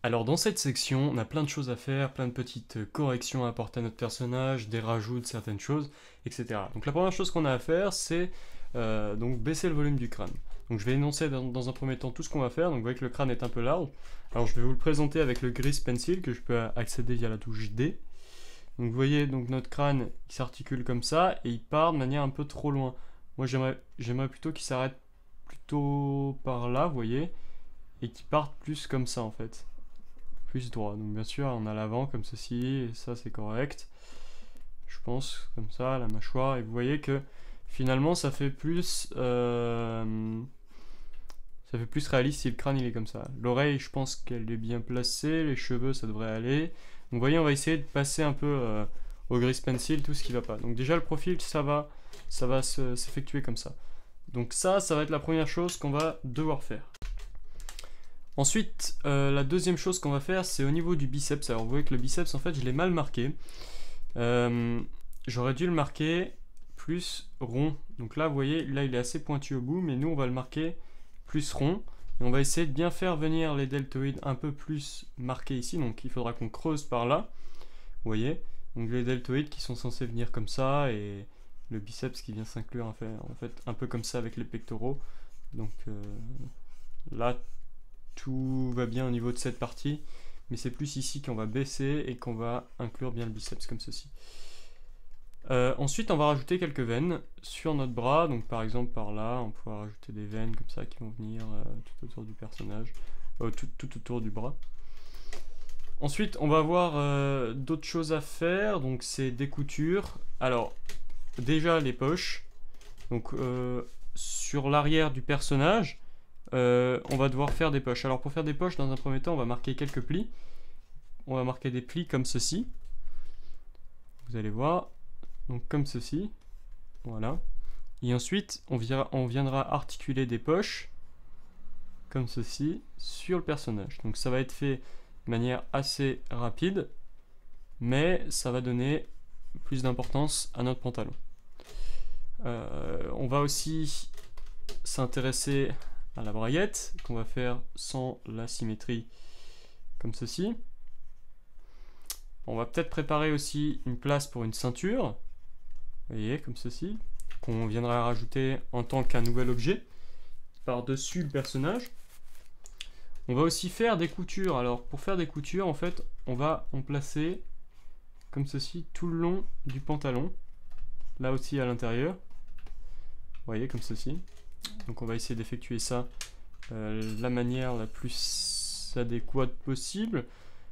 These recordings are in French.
Alors dans cette section, on a plein de choses à faire, plein de petites corrections à apporter à notre personnage, des rajouts de certaines choses, etc. Donc la première chose qu'on a à faire, c'est donc baisser le volume du crâne. Donc je vais énoncer dans un premier temps tout ce qu'on va faire. Donc vous voyez que le crâne est un peu large. Alors je vais vous le présenter avec le Grease Pencil que je peux accéder via la touche D. Donc vous voyez donc notre crâne qui s'articule comme ça et il part de manière un peu trop loin. Moi j'aimerais plutôt qu'il s'arrête plutôt par là, vous voyez, et qu'il parte plus comme ça en fait. Plus droit. Donc bien sûr, on a l'avant comme ceci, et ça c'est correct. Je pense, comme ça, la mâchoire, et vous voyez que finalement ça fait plus réaliste si le crâne il est comme ça. L'oreille, je pense qu'elle est bien placée, les cheveux ça devrait aller. Donc vous voyez, on va essayer de passer un peu au Grease Pencil tout ce qui va pas. Donc déjà le profil, ça va s'effectuer comme ça. Donc ça va être la première chose qu'on va devoir faire. Ensuite, la deuxième chose qu'on va faire, c'est au niveau du biceps. Alors vous voyez que le biceps, en fait, je l'ai mal marqué. J'aurais dû le marquer plus rond. Donc là, vous voyez, là, il est assez pointu au bout, mais nous, on va le marquer plus rond. Et on va essayer de bien faire venir les deltoïdes un peu plus marqués ici. Donc il faudra qu'on creuse par là. Vous voyez, donc les deltoïdes qui sont censés venir comme ça, et le biceps qui vient s'inclure en fait un peu comme ça avec les pectoraux. Donc là, tout va bien au niveau de cette partie, mais c'est plus ici qu'on va baisser et qu'on va inclure bien le biceps comme ceci. Ensuite, on va rajouter quelques veines sur notre bras, donc par exemple par là, on pourra rajouter des veines comme ça qui vont venir tout autour du personnage, tout autour du bras. Ensuite, on va avoir d'autres choses à faire, donc c'est des coutures. Alors, déjà les poches, donc sur l'arrière du personnage, on va devoir faire des poches. Alors pour faire des poches, dans un premier temps, on va marquer quelques plis. On va marquer des plis comme ceci. Vous allez voir. Donc comme ceci. Voilà. Et ensuite, on viendra articuler des poches comme ceci sur le personnage. Donc ça va être fait de manière assez rapide, mais ça va donner plus d'importance à notre pantalon. On va aussi s'intéresser à la braguette qu'on va faire sans la symétrie comme ceci. On va peut-être préparer aussi une place pour une ceinture, vous voyez, comme ceci, qu'on viendra rajouter en tant qu'un nouvel objet par-dessus le personnage. On va aussi faire des coutures. Alors pour faire des coutures, en fait, on va en placer comme ceci tout le long du pantalon, là aussi à l'intérieur, vous voyez, comme ceci. Donc on va essayer d'effectuer ça la manière la plus adéquate possible.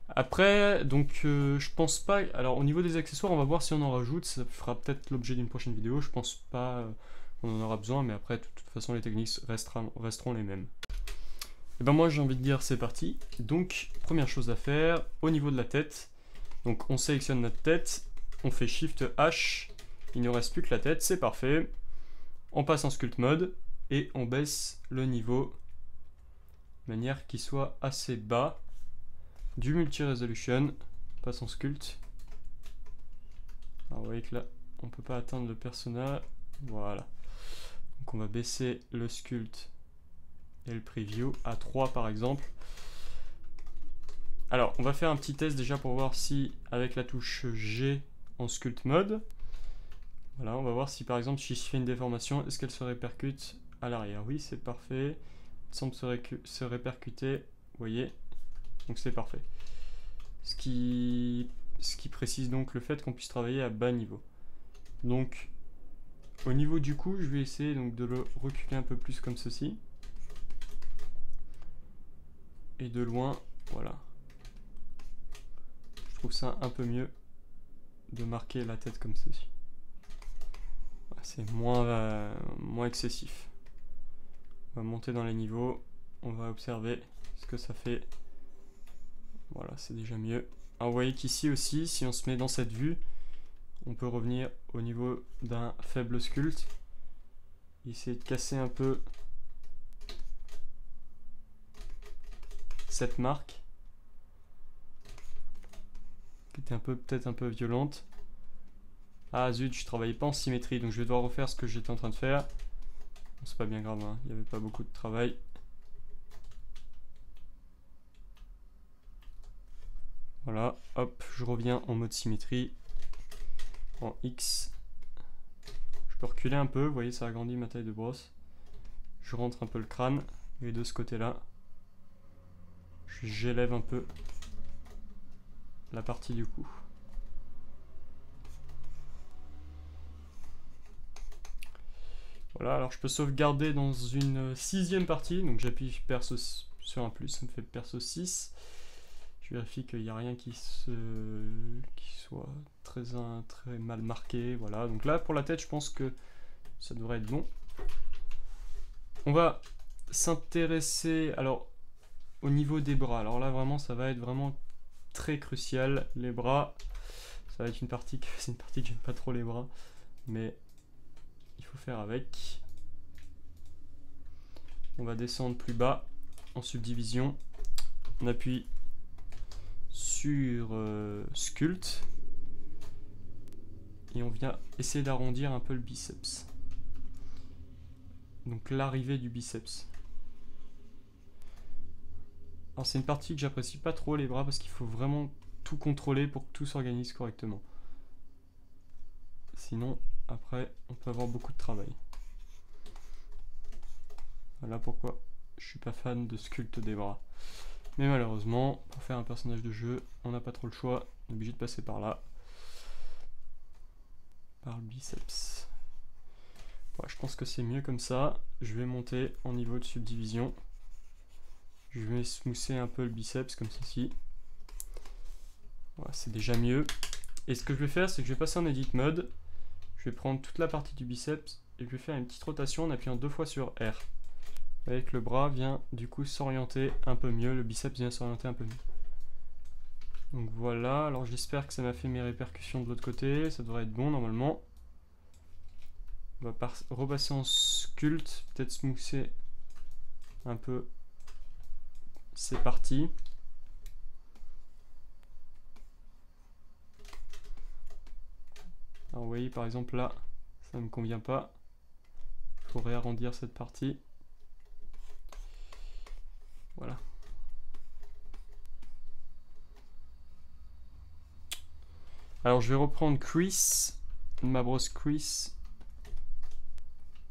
Après, donc je pense pas. Alors au niveau des accessoires, on va voir si on en rajoute. Ça fera peut-être l'objet d'une prochaine vidéo. Je pense pas qu'on en aura besoin, mais après, de toute façon, les techniques resteront les mêmes. Et ben moi, j'ai envie de dire, c'est parti. Donc, première chose à faire, au niveau de la tête. Donc on sélectionne notre tête, on fait Shift H. Il ne reste plus que la tête, c'est parfait. On passe en Sculpt Mode et on baisse le niveau de manière qu'il soit assez bas. Du multi-resolution, passe en sculpt. Alors vous voyez que là, on peut pas atteindre le personnage. Voilà. Donc on va baisser le sculpt et le preview à 3 par exemple. Alors, on va faire un petit test déjà pour voir si, avec la touche G en sculpt mode, voilà, on va voir si par exemple, si je fais une déformation, est-ce qu'elle se répercute à l'arrière? Oui, c'est parfait. Il semble se répercuter, vous voyez. Donc c'est parfait. Ce qui précise donc le fait qu'on puisse travailler à bas niveau. Donc au niveau du cou, je vais essayer donc de le reculer un peu plus comme ceci. Et de loin, voilà. Je trouve ça un peu mieux de marquer la tête comme ceci. C'est moins excessif. On va monter dans les niveaux, on va observer ce que ça fait. Voilà, c'est déjà mieux. Alors vous voyez qu'ici aussi, si on se met dans cette vue, on peut revenir au niveau d'un faible sculpt. Essayer de casser un peu cette marque, qui était peut-être un peu violente. Ah zut, je travaillais pas en symétrie, donc je vais devoir refaire ce que j'étais en train de faire. Bon, c'est pas bien grave, hein, il n'y avait pas beaucoup de travail. Voilà, hop, je reviens en mode symétrie. En X. Je peux reculer un peu, vous voyez, ça agrandit ma taille de brosse. Je rentre un peu le crâne, et de ce côté-là, j'élève un peu la partie du cou. Voilà, alors je peux sauvegarder dans une 6e partie, donc j'appuie perso sur un plus, ça me fait perso 6. Je vérifie qu'il n'y a rien qui soit très mal marqué, voilà. Donc là, pour la tête, je pense que ça devrait être bon. On va s'intéresser, alors, au niveau des bras. Alors là, vraiment, ça va être vraiment très crucial. Les bras, ça va être une partie que j'aime pas trop les bras, mais il faut faire avec. On va descendre plus bas en subdivision. On appuie sur Sculpt et on vient essayer d'arrondir un peu le biceps. Donc l'arrivée du biceps. Alors c'est une partie que j'apprécie pas trop, les bras, parce qu'il faut vraiment tout contrôler pour que tout s'organise correctement. Sinon, après, on peut avoir beaucoup de travail. Voilà pourquoi je suis pas fan de sculpte des bras. Mais malheureusement, pour faire un personnage de jeu, on n'a pas trop le choix, on est obligé de passer par là. Par le biceps. Ouais, je pense que c'est mieux comme ça. Je vais monter en niveau de subdivision. Je vais smousser un peu le biceps comme ceci. Voilà, c'est déjà mieux. Et ce que je vais faire, c'est que je vais passer en edit mode. Je vais prendre toute la partie du biceps et je vais faire une petite rotation en appuyant 2 fois sur R. Vous voyez que le bras vient du coup s'orienter un peu mieux, le biceps vient s'orienter un peu mieux. Donc voilà, alors j'espère que ça m'a fait mes répercussions de l'autre côté, ça devrait être bon normalement. On va repasser en sculpt, peut-être smousser un peu ces parties. Alors vous voyez par exemple là, ça ne me convient pas. Il faut réarrondir cette partie. Voilà. Alors je vais reprendre crease, ma brosse crease.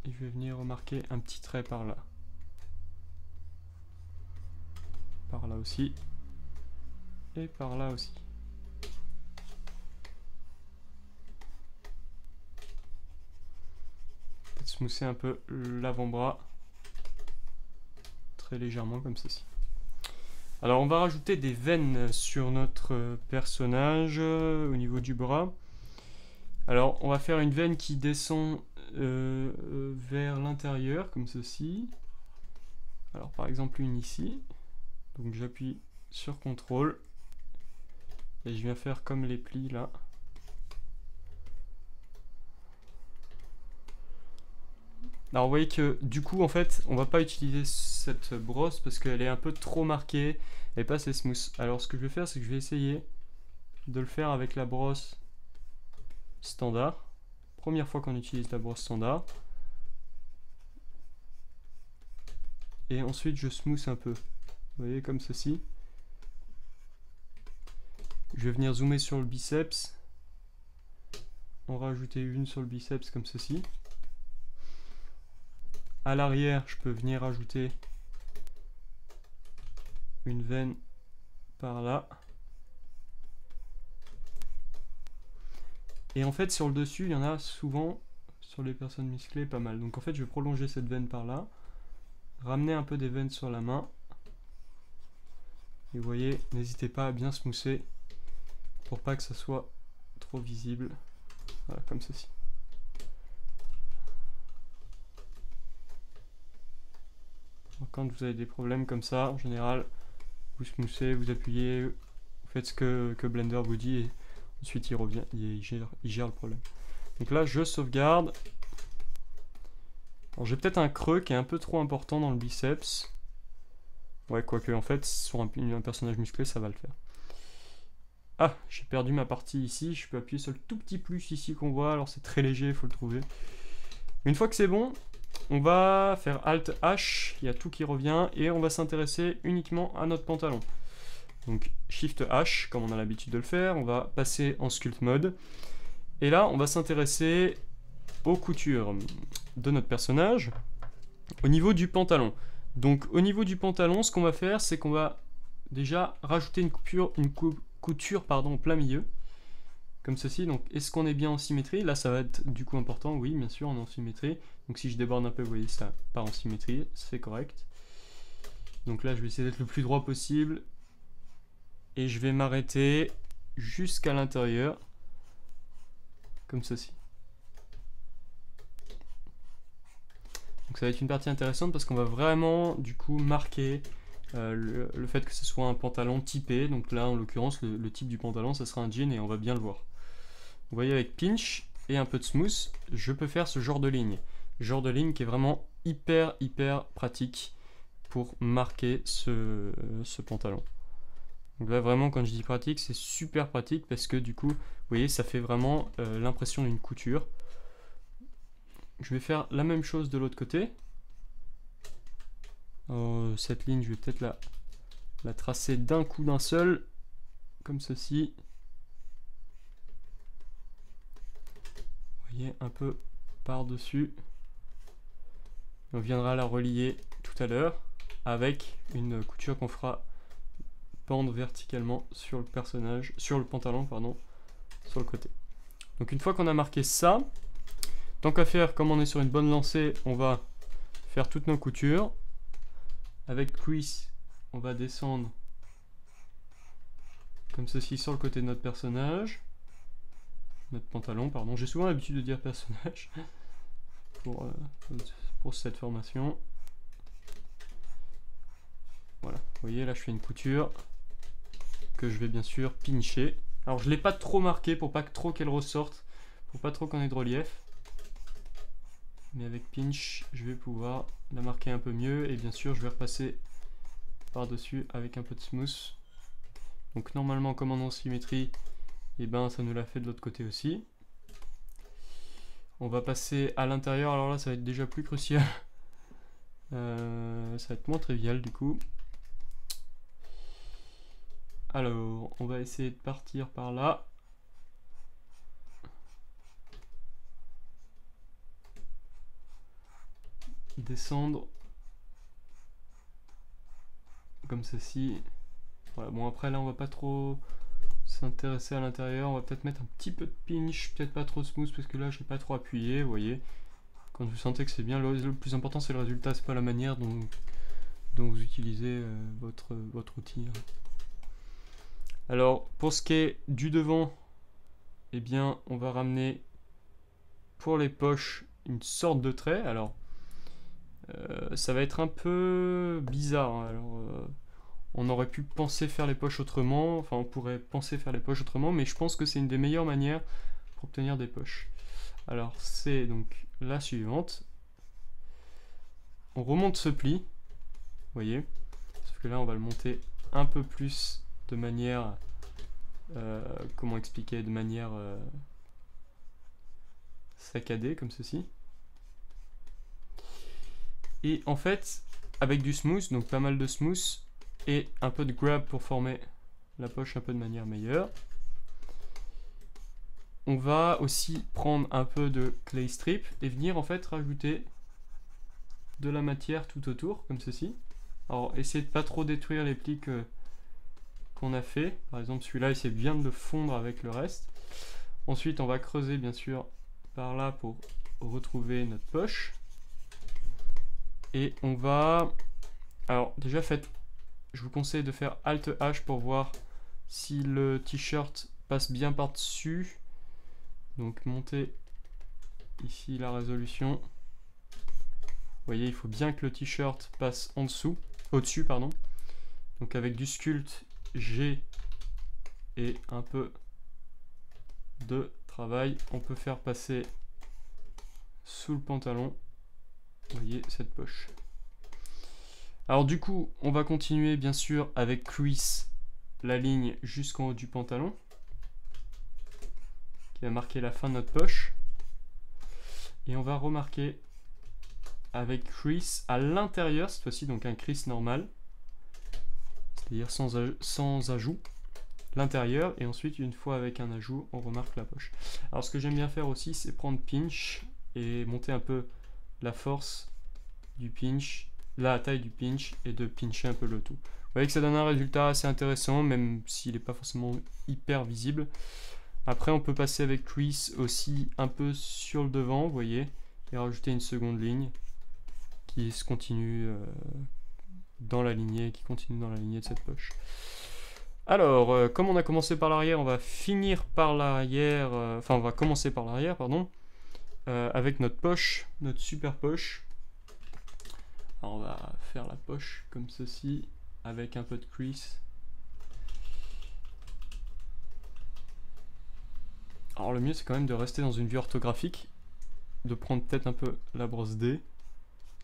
Et je vais venir remarquer un petit trait par là. Par là aussi. Et par là aussi. Peut-être smousser un peu l'avant-bras. Très légèrement comme ceci. Alors on va rajouter des veines sur notre personnage au niveau du bras. Alors on va faire une veine qui descend vers l'intérieur comme ceci. Alors par exemple une ici. Donc j'appuie sur CTRL et je viens faire comme les plis là. Alors vous voyez que du coup en fait on va pas utiliser cette brosse parce qu'elle est un peu trop marquée et pas assez smooth. Alors ce que je vais faire c'est que je vais essayer de le faire avec la brosse standard. Première fois qu'on utilise la brosse standard. Et ensuite je smooth un peu. Vous voyez comme ceci. Je vais venir zoomer sur le biceps. En rajouter une sur le biceps comme ceci. À l'arrière, je peux venir ajouter une veine par là. Et en fait, sur le dessus, il y en a souvent, sur les personnes musclées, pas mal. Donc en fait, je vais prolonger cette veine par là. Ramener un peu des veines sur la main. Et vous voyez, n'hésitez pas à bien smousser pour pas que ça soit trop visible. Voilà, comme ceci. Quand vous avez des problèmes comme ça, en général, vous smoothez, vous appuyez, vous faites ce que Blender vous dit et ensuite il revient, il gère le problème. Donc là, je sauvegarde. Alors j'ai peut-être un creux qui est un peu trop important dans le biceps. Ouais, quoique en fait, sur un personnage musclé, ça va le faire. Ah, j'ai perdu ma partie ici, je peux appuyer sur le tout petit plus ici qu'on voit, alors c'est très léger, il faut le trouver. Une fois que c'est bon, on va faire Alt H, il y a tout qui revient, et on va s'intéresser uniquement à notre pantalon. Donc Shift H, comme on a l'habitude de le faire, on va passer en Sculpt Mode. Et là, on va s'intéresser aux coutures de notre personnage au niveau du pantalon. Donc au niveau du pantalon, ce qu'on va faire, c'est qu'on va déjà rajouter une couture au plein milieu, comme ceci. Donc est-ce qu'on est bien en symétrie? Là ça va être du coup important, oui bien sûr on est en symétrie. Donc si je déborde un peu, vous voyez ça part en symétrie, c'est correct. Donc là je vais essayer d'être le plus droit possible. Et je vais m'arrêter jusqu'à l'intérieur, comme ceci. Donc ça va être une partie intéressante parce qu'on va vraiment du coup marquer le fait que ce soit un pantalon typé. Donc là en l'occurrence le type du pantalon ça sera un jean et on va bien le voir. Vous voyez avec pinch et un peu de smooth, je peux faire ce genre de ligne. Genre de ligne qui est vraiment hyper pratique pour marquer ce pantalon. Donc là vraiment quand je dis pratique c'est super pratique parce que du coup vous voyez ça fait vraiment l'impression d'une couture. Je vais faire la même chose de l'autre côté. Cette ligne je vais peut-être la tracer d'un coup d'un seul comme ceci. Vous voyez un peu par dessus. On viendra la relier tout à l'heure avec une couture qu'on fera pendre verticalement sur le personnage, sur le pantalon pardon, sur le côté. Donc une fois qu'on a marqué ça, tant qu'à faire, comme on est sur une bonne lancée, on va faire toutes nos coutures. Avec crease, on va descendre comme ceci sur le côté de notre personnage, notre pantalon pardon. J'ai souvent l'habitude de dire personnage pour cette formation. Voilà, vous voyez là je fais une couture que je vais bien sûr pincher. Alors je ne l'ai pas trop marqué pour pas trop qu'elle ressorte, pour pas trop qu'on ait de relief. Mais avec pinch, je vais pouvoir la marquer un peu mieux et bien sûr je vais repasser par-dessus avec un peu de smooth. Donc normalement comme on est en symétrie, et ben ça nous l'a fait de l'autre côté aussi. On va passer à l'intérieur, alors là ça va être déjà plus crucial. Ça va être moins trivial du coup. Alors, on va essayer de partir par là. Descendre. Comme ceci. Voilà, bon après là on va pas trop s'intéresser à l'intérieur. On va peut-être mettre un petit peu de pinch, peut-être pas trop smooth parce que là j'ai pas trop appuyé, vous voyez. Quand vous sentez que c'est bien, le plus important c'est le résultat, c'est pas la manière dont vous utilisez votre outil. Alors pour ce qui est du devant, eh bien on va ramener pour les poches une sorte de trait. Alors ça va être un peu bizarre, hein. Alors on aurait pu penser faire les poches autrement, enfin on pourrait penser faire les poches autrement, mais je pense que c'est une des meilleures manières pour obtenir des poches. Alors c'est donc la suivante. On remonte ce pli, vous voyez, sauf que là on va le monter un peu plus de manière, comment expliquer, de manière saccadée comme ceci. Et en fait, avec du smooth, donc pas mal de smooth, et un peu de grab pour former la poche un peu de manière meilleure. On va aussi prendre un peu de clay strip et venir en fait rajouter de la matière tout autour, comme ceci. Alors essayez de pas trop détruire les plis qu'on a fait. Par exemple celui-là, essayez bien de le fondre avec le reste. Ensuite on va creuser bien sûr par là pour retrouver notre poche. Et on va... Alors déjà je vous conseille de faire Alt H pour voir si le t-shirt passe bien par-dessus. Donc montez ici la résolution. Vous voyez, il faut bien que le t-shirt passe en dessous, au-dessus pardon. Donc avec du sculpt G et un peu de travail, on peut faire passer sous le pantalon. Vous voyez cette poche. Alors du coup, on va continuer bien sûr avec crease la ligne jusqu'en haut du pantalon, qui va marquer la fin de notre poche. Et on va remarquer avec crease à l'intérieur, cette fois-ci donc un crease normal. c'est-à-dire sans ajout, l'intérieur, et ensuite une fois avec un ajout, on remarque la poche. Alors ce que j'aime bien faire aussi, c'est prendre pinch et monter un peu la force du pinch, la taille du pinch, et de pincher un peu le tout. Vous voyez que ça donne un résultat assez intéressant, même s'il n'est pas forcément hyper visible. Après on peut passer avec crease aussi un peu sur le devant, vous voyez, et rajouter une seconde ligne qui se continue dans la lignée, de cette poche. Alors, comme on a commencé par l'arrière, on va finir par l'arrière, on va commencer par l'arrière, pardon, avec notre poche, notre super poche. Alors on va faire la poche comme ceci, avec un peu de crease. Alors le mieux c'est quand même de rester dans une vue orthographique, de prendre peut-être un peu la brosse D,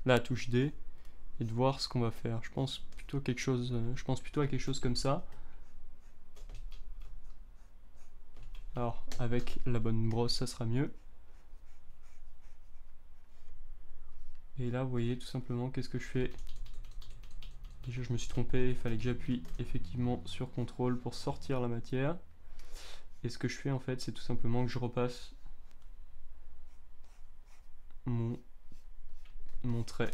la touche D, et de voir ce qu'on va faire. Je pense plutôt à quelque chose comme ça. Alors avec la bonne brosse ça sera mieux. Et là vous voyez tout simplement qu'est-ce que je fais. Déjà je me suis trompé, il fallait que j'appuie effectivement sur CTRL pour sortir la matière. Et ce que je fais en fait c'est tout simplement que je repasse mon trait.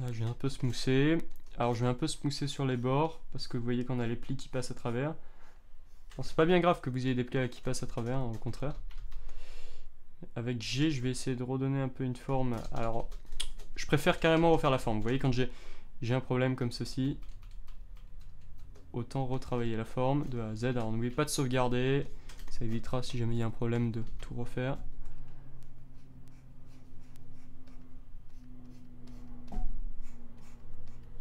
Là je vais un peu smoother. Alors je vais un peu smoother sur les bords parce que vous voyez qu'on a les plis qui passent à travers. C'est pas bien grave que vous ayez des plis qui passent à travers, hein, au contraire. Avec G je vais essayer de redonner un peu une forme. Alors je préfère carrément refaire la forme. Vous voyez quand j'ai un problème comme ceci, autant retravailler la forme de A à Z. Alors n'oubliez pas de sauvegarder, ça évitera si jamais il y a un problème de tout refaire.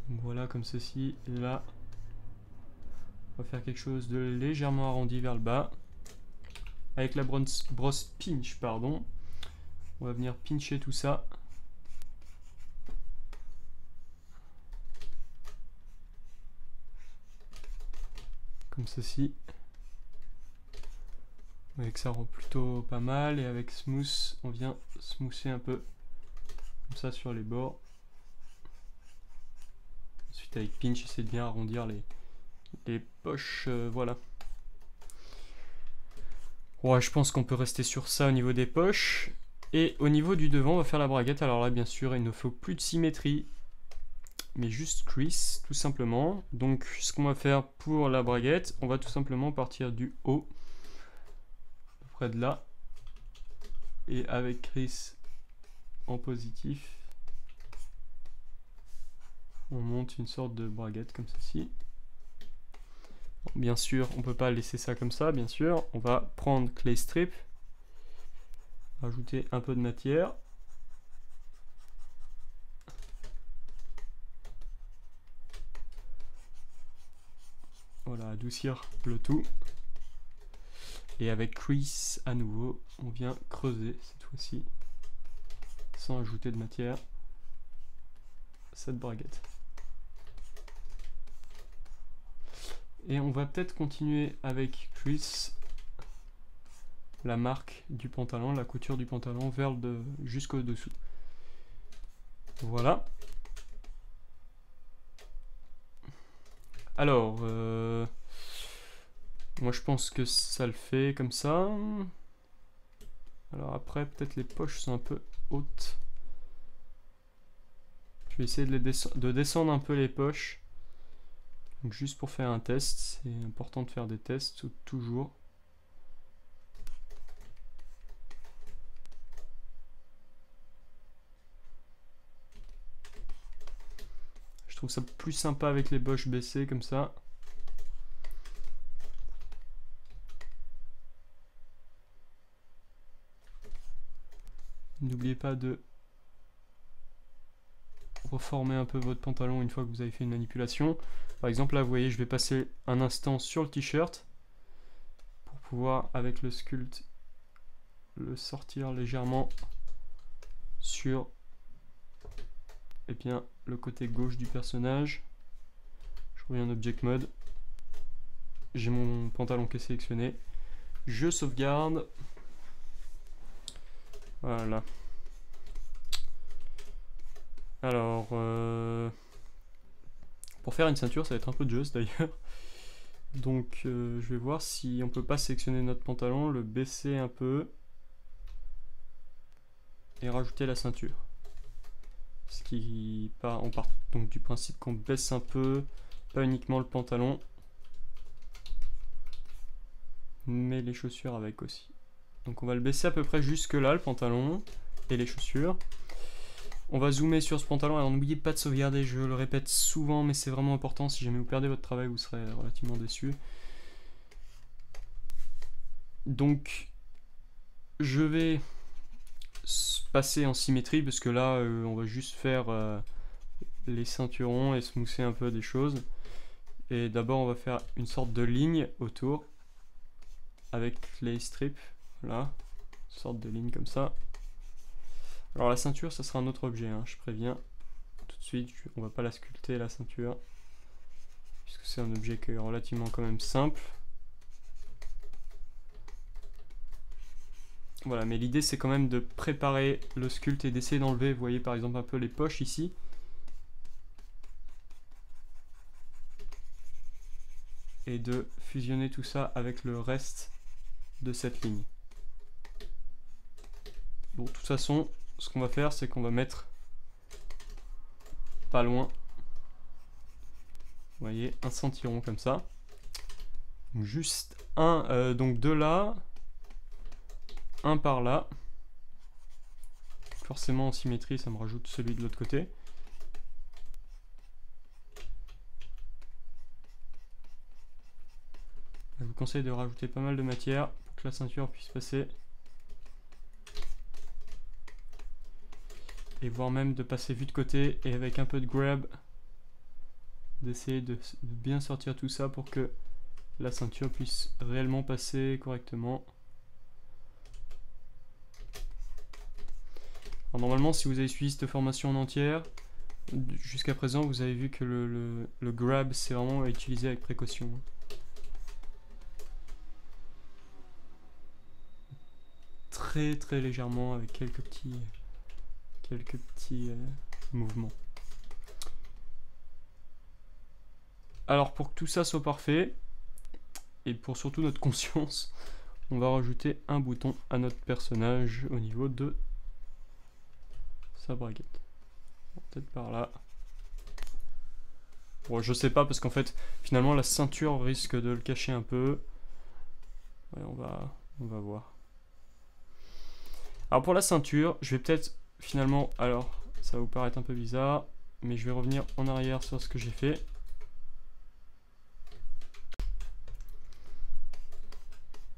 Voilà comme ceci. Et là on va faire quelque chose de légèrement arrondi vers le bas. Avec la brosse pinch, pardon, on va venir pincher tout ça. Comme ceci. Vous voyez que ça rend plutôt pas mal. Et avec smooth, on vient smoother un peu comme ça sur les bords. Ensuite avec pinch, essayer de bien arrondir les poches. Voilà. Ouais, je pense qu'on peut rester sur ça au niveau des poches. Et au niveau du devant, on va faire la braguette. Alors là, bien sûr, il ne faut plus de symétrie, mais juste crease, tout simplement. Donc, ce qu'on va faire pour la braguette, on va tout simplement partir du haut, à peu près de là. Et avec crease en positif, on monte une sorte de braguette comme ceci. Bien sûr, on ne peut pas laisser ça comme ça, bien sûr. On va prendre clay strip, rajouter un peu de matière. Voilà, adoucir le tout. Et avec crease à nouveau, on vient creuser cette fois-ci, sans ajouter de matière, cette braguette. Et on va peut-être continuer avec crease la marque du pantalon, la couture du pantalon vers le jusqu'au dessous. Voilà. Alors, moi je pense que ça le fait comme ça. Alors après, peut-être les poches sont un peu hautes. Je vais essayer de descendre un peu les poches. Donc juste pour faire un test, c'est important de faire des tests toujours. Je trouve ça plus sympa avec les poches baissées comme ça. N'oubliez pas de reformer un peu votre pantalon une fois que vous avez fait une manipulation. Par exemple là vous voyez je vais passer un instant sur le t-shirt pour pouvoir avec le sculpt le sortir légèrement sur le côté gauche du personnage. Je reviens en object mode, j'ai mon pantalon qui est sélectionné, je sauvegarde. Voilà. Alors, pour faire une ceinture, ça va être un peu juste d'ailleurs. Donc, je vais voir si on peut pas sélectionner notre pantalon, le baisser un peu et rajouter la ceinture. Ce qui part, on part donc du principe qu'on baisse un peu, pas uniquement le pantalon, mais les chaussures avec aussi. Donc on va le baisser à peu près jusque là, le pantalon et les chaussures. On va zoomer sur ce pantalon. Alors n'oubliez pas de sauvegarder, je le répète souvent, mais c'est vraiment important. Si jamais vous perdez votre travail, vous serez relativement déçu. Donc je vais passer en symétrie, parce que là on va juste faire les ceinturons et smousser un peu des choses. Et d'abord on va faire une sorte de ligne autour avec les strips, voilà, une sorte de ligne comme ça. Alors la ceinture, ça sera un autre objet, hein, je préviens tout de suite, on va pas la sculpter la ceinture, puisque c'est un objet qui est relativement quand même simple. Voilà, mais l'idée c'est quand même de préparer le sculpte et d'essayer d'enlever, vous voyez par exemple un peu les poches ici. Et de fusionner tout ça avec le reste de cette ligne. Bon, de toute façon, ce qu'on va faire, c'est qu'on va mettre pas loin, vous voyez, un ceinturon comme ça. Donc juste un, donc deux là, un par là. Forcément en symétrie, ça me rajoute celui de l'autre côté. Je vous conseille de rajouter pas mal de matière pour que la ceinture puisse passer. Et voire même de passer vue de côté et avec un peu de grab, d'essayer de bien sortir tout ça pour que la ceinture puisse réellement passer correctement. Alors normalement, si vous avez suivi cette formation en entière, jusqu'à présent vous avez vu que le grab c'est vraiment à utiliser avec précaution. Très très légèrement avec quelques petits mouvements. Alors pour que tout ça soit parfait, et pour surtout notre conscience, on va rajouter un bouton à notre personnage au niveau de sa braguette. Peut-être par là. Bon, je sais pas parce qu'en fait, finalement, la ceinture risque de le cacher un peu. Ouais, on va voir. Alors pour la ceinture, je vais peut-être finalement, alors ça va vous paraître un peu bizarre, mais je vais revenir en arrière sur ce que j'ai fait.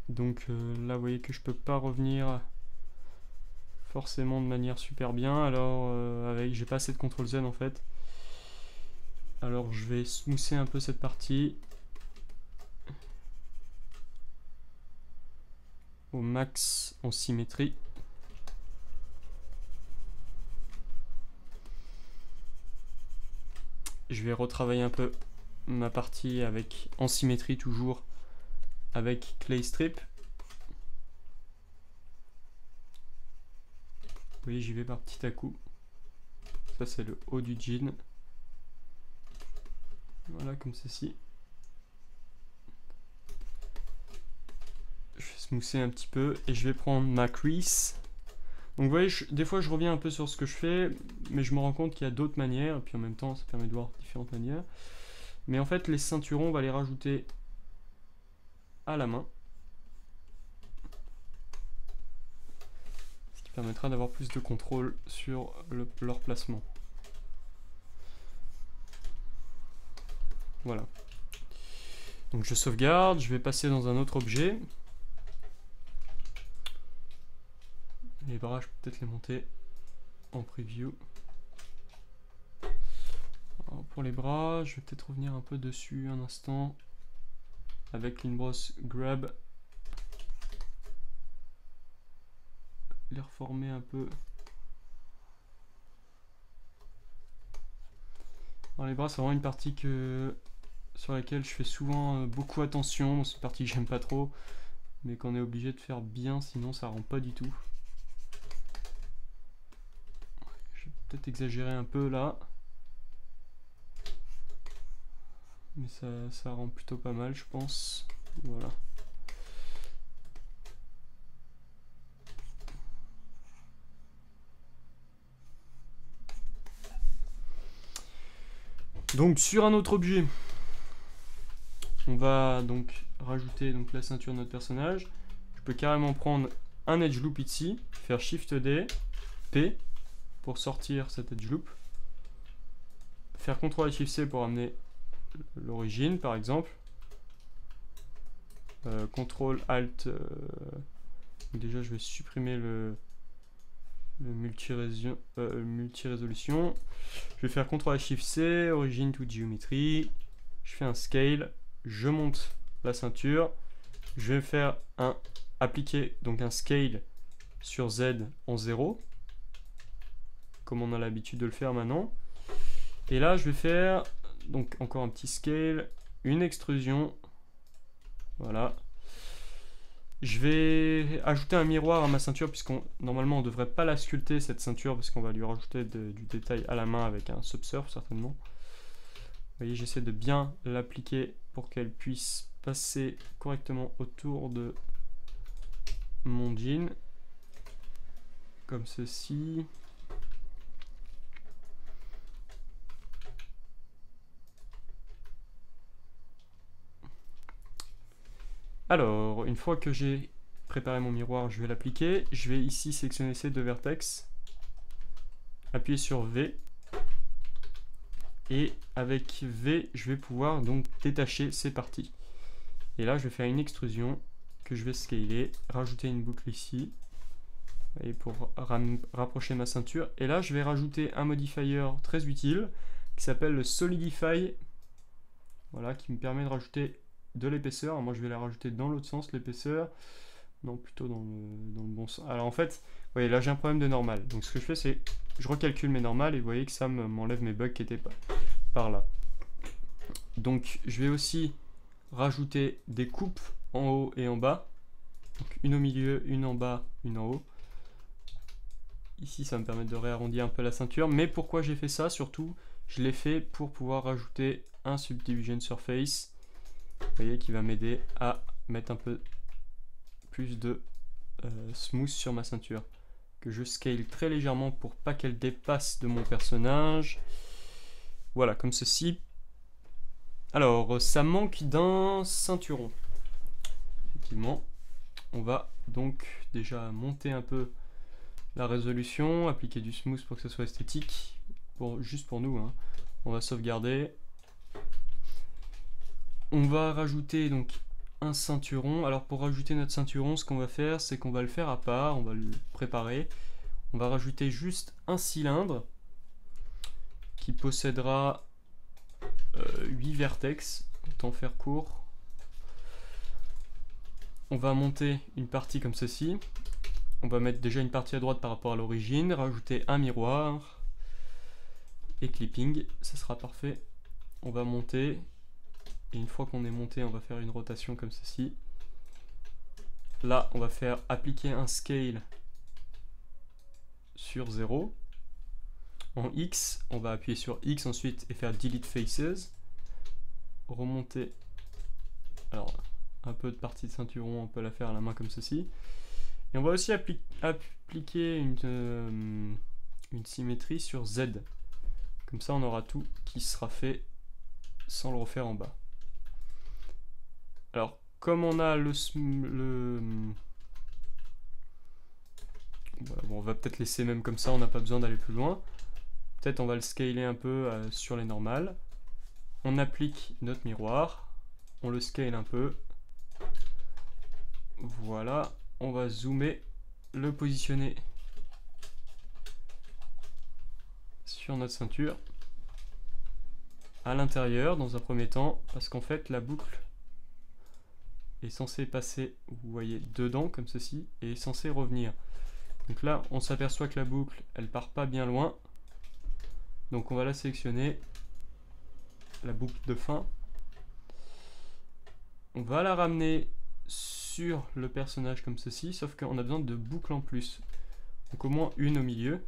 Donc là, vous voyez que je peux pas revenir forcément de manière super bien. Alors, j'ai pas assez de CTRL Z en fait. Alors, je vais smousser un peu cette partie au max en symétrie. Je vais retravailler un peu ma partie avec en symétrie toujours avec Clay Strip. Vous voyez, j'y vais par petit à coup. Ça, c'est le haut du jean. Voilà, comme ceci. Je vais smousser un petit peu et je vais prendre ma crease. Donc vous voyez, des fois je reviens un peu sur ce que je fais, mais je me rends compte qu'il y a d'autres manières, et puis en même temps ça permet de voir différentes manières. Mais en fait les ceinturons, on va les rajouter à la main. Ce qui permettra d'avoir plus de contrôle sur leur placement. Voilà. Donc je sauvegarde, je vais passer dans un autre objet. Les bras, je peux peut-être les monter en preview. Alors pour les bras, je vais peut-être revenir un peu dessus un instant avec une brosse grab. Les reformer un peu. Alors les bras, c'est vraiment une partie sur laquelle je fais souvent beaucoup attention. C'est une partie que j'aime pas trop, mais qu'on est obligé de faire bien, sinon ça rend pas du tout. Je vais peut-être exagérer un peu là. Mais ça rend plutôt pas mal, je pense. Voilà. Donc sur un autre objet, on va donc rajouter donc la ceinture de notre personnage. Je peux carrément prendre un edge loop ici, faire Shift D, P pour sortir cet edge loop, faire CTRL et Shift C pour amener l'origine par exemple, CTRL Alt, déjà je vais supprimer le multi-résolution, je vais faire CTRL et Shift C, origine to geometry, je fais un scale, je monte la ceinture, je vais faire appliquer donc un scale sur Z en 0, comme on a l'habitude de le faire maintenant. Et là, je vais faire donc encore un petit scale, une extrusion. Voilà. Je vais ajouter un miroir à ma ceinture, puisqu'on normalement on ne devrait pas la sculpter cette ceinture, parce qu'on va lui rajouter du détail à la main avec un subsurf certainement. Vous voyez, j'essaie de bien l'appliquer pour qu'elle puisse passer correctement autour de mon jean, comme ceci. Alors, une fois que j'ai préparé mon miroir, je vais l'appliquer. Je vais ici sélectionner ces deux vertex, appuyer sur V, et avec V, je vais pouvoir donc détacher ces parties. Et là, je vais faire une extrusion que je vais scaler, rajouter une boucle ici, et pour rapprocher ma ceinture. Et là, je vais rajouter un modifier très utile qui s'appelle le Solidify, voilà, qui me permet de rajouter de l'épaisseur. Moi, je vais la rajouter dans l'autre sens, l'épaisseur. Non, plutôt dans le bon sens. Alors en fait, vous voyez, là j'ai un problème de normal. Donc ce que je fais, c'est je recalcule mes normales et vous voyez que ça m'enlève mes bugs qui étaient par là. Donc je vais aussi rajouter des coupes en haut et en bas. Donc une au milieu, une en bas, une en haut. Ici, ça va me permettre de réarrondir un peu la ceinture. Mais pourquoi j'ai fait ça? Surtout, je l'ai fait pour pouvoir rajouter un Subdivision Surface. Vous voyez, qui va m'aider à mettre un peu plus de smooth sur ma ceinture, que je scale très légèrement pour pas qu'elle dépasse de mon personnage. Voilà, comme ceci. Alors, ça manque d'un ceinturon. Effectivement, on va donc déjà monter un peu la résolution, appliquer du smooth pour que ce soit esthétique, juste pour nous, hein. On va sauvegarder. On va rajouter donc un ceinturon. Alors pour rajouter notre ceinturon, ce qu'on va faire, c'est qu'on va le faire à part, on va le préparer. On va rajouter juste un cylindre qui possédera 8 vertex, autant faire court. On va monter une partie comme ceci. On va mettre déjà une partie à droite par rapport à l'origine, rajouter un miroir et clipping, ça sera parfait. On va monter. Et une fois qu'on est monté, on va faire une rotation comme ceci. Là, on va faire appliquer un scale sur 0. En X, on va appuyer sur X ensuite et faire Delete Faces. Remonter. Alors, un peu de partie de ceinturon, on peut la faire à la main comme ceci. Et on va aussi appliquer une symétrie sur Z. Comme ça, on aura tout qui sera fait sans le refaire en bas. Alors, comme on a voilà, bon, on va peut-être laisser même comme ça, on n'a pas besoin d'aller plus loin. Peut-être on va le scaler un peu sur les normales. On applique notre miroir, on le scale un peu. Voilà, on va zoomer, le positionner sur notre ceinture à l'intérieur dans un premier temps, parce qu'en fait la boucle est censée passer, vous voyez, dedans comme ceci, et est censée revenir. Donc là on s'aperçoit que la boucle elle part pas bien loin, donc on va la sélectionner, la boucle de fin, on va la ramener sur le personnage comme ceci, sauf qu'on a besoin de boucles en plus, donc au moins une au milieu.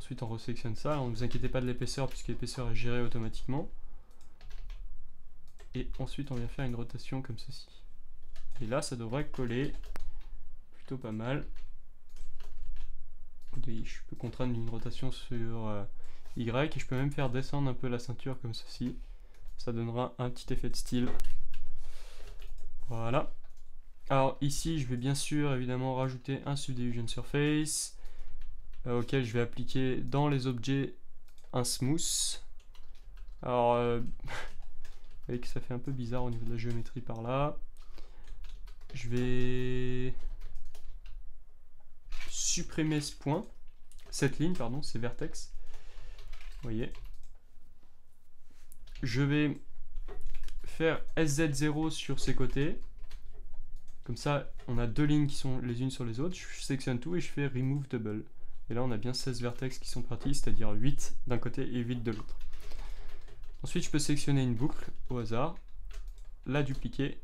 Ensuite on resélectionne ça, alors ne vous inquiétez pas de l'épaisseur puisque l'épaisseur est gérée automatiquement. Et ensuite on vient faire une rotation comme ceci. Et là ça devrait coller plutôt pas mal. Je peux contraindre une rotation sur Y et je peux même faire descendre un peu la ceinture comme ceci. Ça donnera un petit effet de style. Voilà. Alors ici je vais bien sûr évidemment rajouter un Subdivision Surface auquel je vais appliquer dans les objets un smooth. Alors vous voyez que ça fait un peu bizarre au niveau de la géométrie par là. Je vais supprimer ce point, cette ligne pardon, ces vertex. Vous voyez. Je vais faire SZ0 sur ces côtés. Comme ça, on a deux lignes qui sont les unes sur les autres. Je sélectionne tout et je fais Remove Double. Et là, on a bien 16 vertex qui sont partis, c'est-à-dire 8 d'un côté et 8 de l'autre. Ensuite, je peux sélectionner une boucle au hasard, la dupliquer,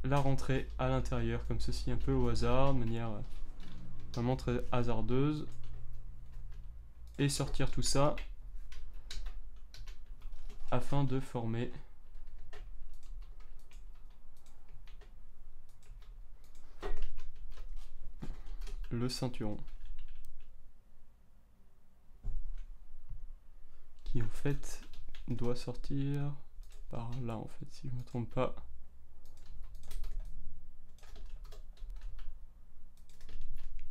la rentrer à l'intérieur comme ceci, un peu au hasard, de manière vraiment très hasardeuse, et sortir tout ça afin de former le ceinturon qui en fait doit sortir par là en fait, si je ne me trompe pas.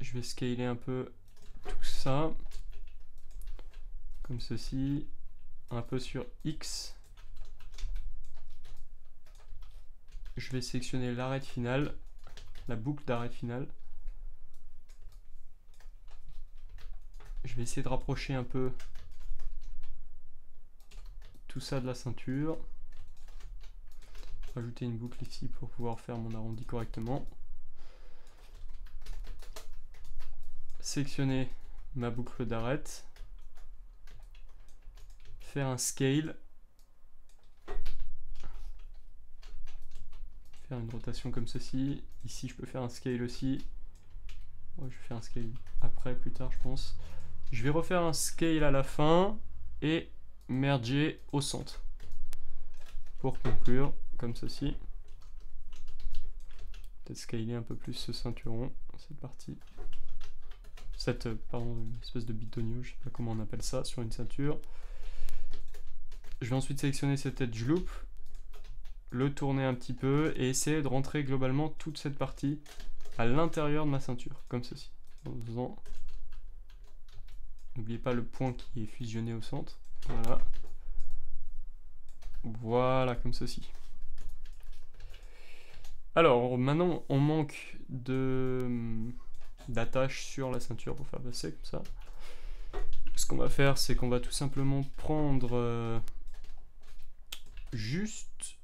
Je vais scaler un peu tout ça comme ceci, un peu sur X. Je vais sélectionner l'arrêt final, la boucle d'arrêt final. Je vais essayer de rapprocher un peu tout ça de la ceinture. Rajouter une boucle ici pour pouvoir faire mon arrondi correctement. Sélectionner ma boucle d'arrêt. Faire un scale. Faire une rotation comme ceci. Ici je peux faire un scale aussi. Ouais, je vais faire un scale après, plus tard je pense. Je vais refaire un scale à la fin et merger au centre. Pour conclure, comme ceci. Peut-être scaler un peu plus ce ceinturon, cette partie. Pardon, une espèce de bitonio, je sais pas comment on appelle ça, sur une ceinture. Je vais ensuite sélectionner cet edge loop, le tourner un petit peu et essayer de rentrer globalement toute cette partie à l'intérieur de ma ceinture, comme ceci. En faisant... N'oubliez pas le point qui est fusionné au centre. Voilà. Voilà, comme ceci. Alors, maintenant, on manque d'attache sur la ceinture pour faire passer comme ça. Ce qu'on va faire, c'est qu'on va tout simplement prendre juste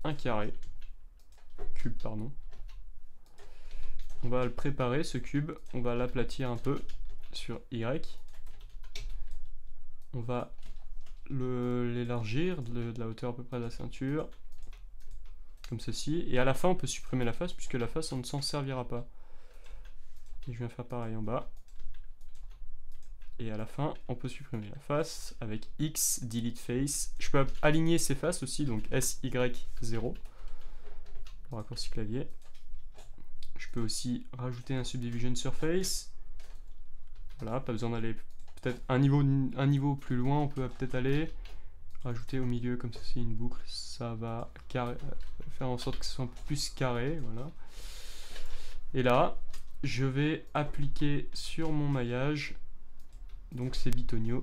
un cube, pardon. On va le préparer, ce cube, on va l'aplatir un peu sur Y. On va l'élargir de la hauteur à peu près de la ceinture, comme ceci. Et à la fin, on peut supprimer la face, puisque la face, on ne s'en servira pas. Et je viens faire pareil en bas. Et à la fin, on peut supprimer la face avec X, delete face. Je peux aligner ces faces aussi, donc SY0, le raccourci clavier. Je peux aussi rajouter un subdivision surface. Voilà, pas besoin d'aller peut-être un niveau plus loin, on peut peut-être aller. Rajouter au milieu comme ceci une boucle, ça va faire en sorte que ce soit un peu plus carré. Voilà. Et là, je vais appliquer sur mon maillage donc ces bitonios.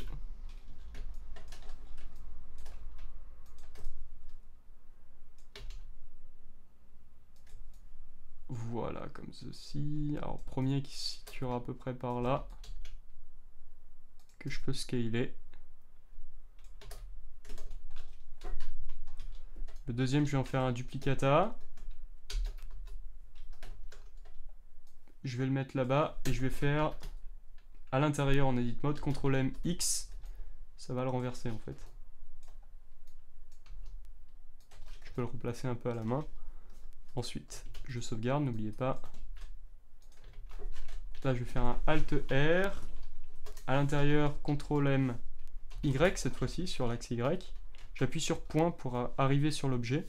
Voilà, comme ceci. Alors, premier qui se situera à peu près par là, que je peux scaler. Le deuxième, je vais en faire un duplicata. Je vais le mettre là-bas et je vais faire à l'intérieur en edit mode, CTRL M X, ça va le renverser en fait. Je peux le replacer un peu à la main. Ensuite, je sauvegarde, n'oubliez pas. Là, je vais faire un Alt R. À l'intérieur, CTRL M, Y cette fois-ci, sur l'axe Y. J'appuie sur point pour arriver sur l'objet.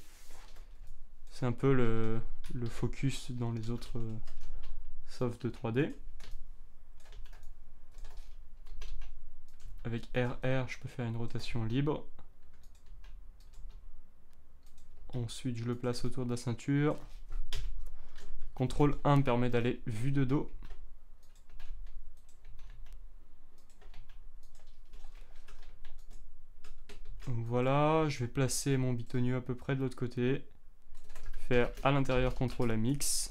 C'est un peu le focus dans les autres softs de 3D. Avec RR, je peux faire une rotation libre. Ensuite, je le place autour de la ceinture. CTRL 1 me permet d'aller vue de dos. Donc voilà, je vais placer mon bitonio à peu près de l'autre côté. Faire à l'intérieur CTRL MX.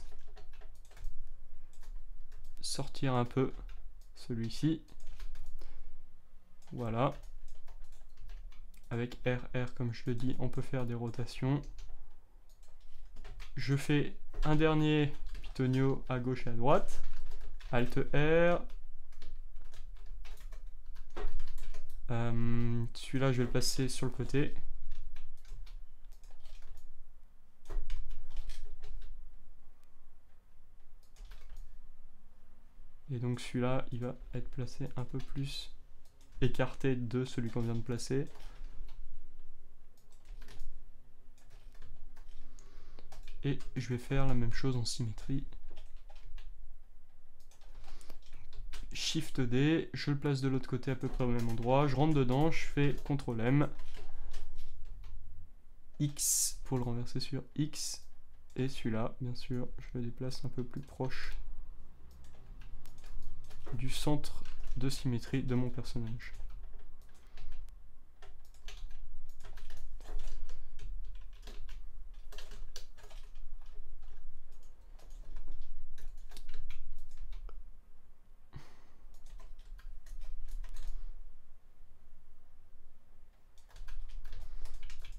Sortir un peu celui-ci. Voilà. Avec RR, comme je le dis, on peut faire des rotations. Je fais un dernier bitonio à gauche et à droite. Alt R. Celui-là, je vais le placer sur le côté. Et donc celui-là, il va être placé un peu plus écarté de celui qu'on vient de placer. Et je vais faire la même chose en symétrie. Shift D, je le place de l'autre côté à peu près au même endroit. Je rentre dedans, je fais CTRL M. X pour le renverser sur X. Et celui-là, bien sûr, je le déplace un peu plus proche du centre de symétrie de mon personnage.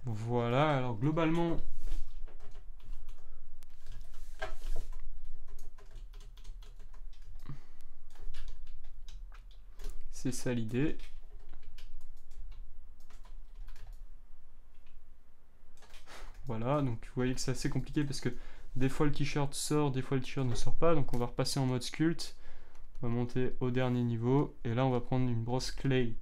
Voilà, alors globalement, c'est ça l'idée. Voilà, donc vous voyez que c'est assez compliqué parce que des fois le t-shirt sort, des fois le t-shirt ne sort pas. Donc on va repasser en mode sculpt. On va monter au dernier niveau. Et là on va prendre une brosse clay.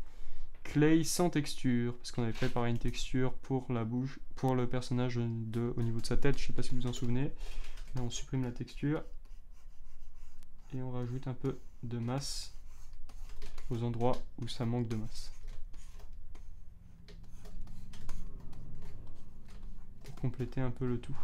Clay sans texture. Parce qu'on avait préparé une texture pour la bouche, pour le personnage au niveau de sa tête. Je sais pas si vous vous en souvenez. Là on supprime la texture. Et on rajoute un peu de masse aux endroits où ça manque de masse. Compléter un peu le tout.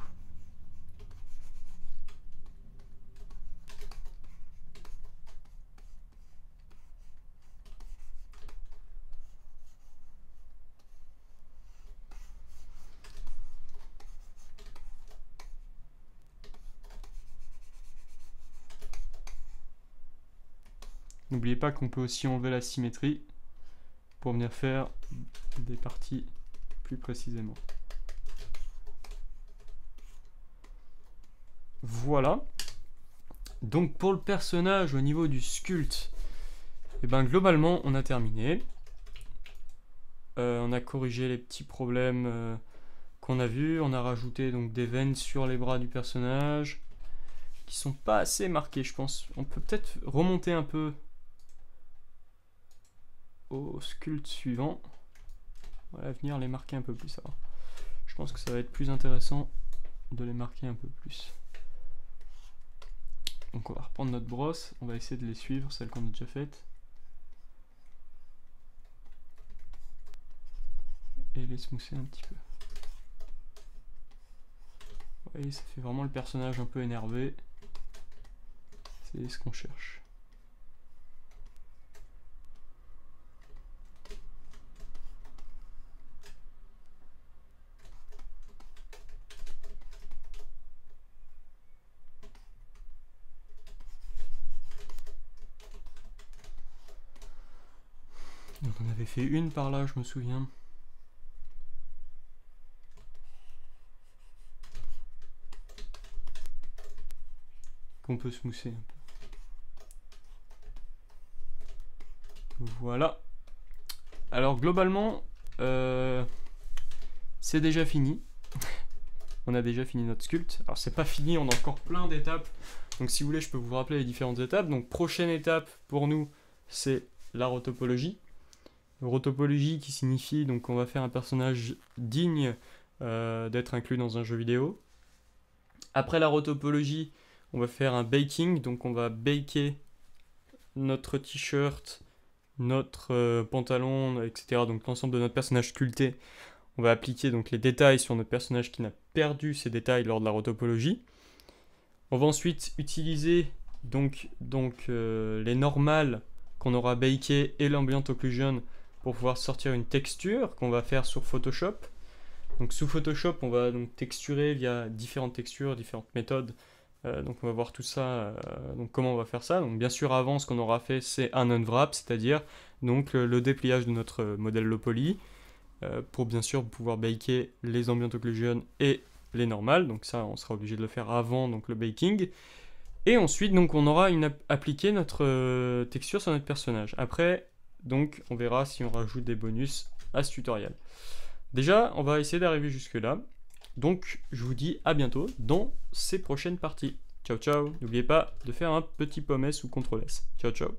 N'oubliez pas qu'on peut aussi enlever la symétrie pour venir faire des parties plus précisément. Voilà. Donc pour le personnage au niveau du sculpt, et ben globalement on a terminé. On a corrigé les petits problèmes qu'on a vus. On a rajouté donc des veines sur les bras du personnage qui sont pas assez marquées, je pense. On peut peut-être remonter un peu au sculpt suivant. Voilà, venir les marquer un peu plus. Alors, je pense que ça va être plus intéressant de les marquer un peu plus. Donc on va reprendre notre brosse, on va essayer de les suivre, celles qu'on a déjà faites. Et les smoother un petit peu. Vous voyez, ça fait vraiment le personnage un peu énervé. C'est ce qu'on cherche. Donc on avait fait une par là, je me souviens. Qu'on peut smoother un peu. Voilà. Alors globalement, c'est déjà fini. On a déjà fini notre sculpt. Alors c'est pas fini, on a encore plein d'étapes Donc si vous voulez, je peux vous rappeler les différentes étapes. Donc prochaine étape pour nous, c'est la rotopologie. Rotopologie qui signifie donc qu'on va faire un personnage digne d'être inclus dans un jeu vidéo. Après la rotopologie, on va faire un baking, donc on va baker notre t-shirt, notre pantalon, etc. Donc l'ensemble de notre personnage sculpté. On va appliquer donc les détails sur notre personnage qui n'a perdu ces détails lors de la rotopologie. On va ensuite utiliser donc les normales qu'on aura bakées et l'ambient occlusion pour pouvoir sortir une texture qu'on va faire sur Photoshop. Donc sous Photoshop, on va donc texturer via différentes textures, différentes méthodes. Donc on va voir tout ça, donc comment on va faire ça. Donc bien sûr avant, ce qu'on aura fait, c'est un unwrap, c'est-à-dire donc le dépliage de notre modèle low poly, pour bien sûr pouvoir baker les ambient occlusion et les normales. Donc ça, on sera obligé de le faire avant donc le baking. Et ensuite, donc on aura appliqué notre texture sur notre personnage. Après, donc on verra si on rajoute des bonus à ce tutoriel. Déjà, on va essayer d'arriver jusque là. Donc, je vous dis à bientôt dans ces prochaines parties. Ciao, ciao. N'oubliez pas de faire un petit pomme S ou CTRL S. Ciao, ciao.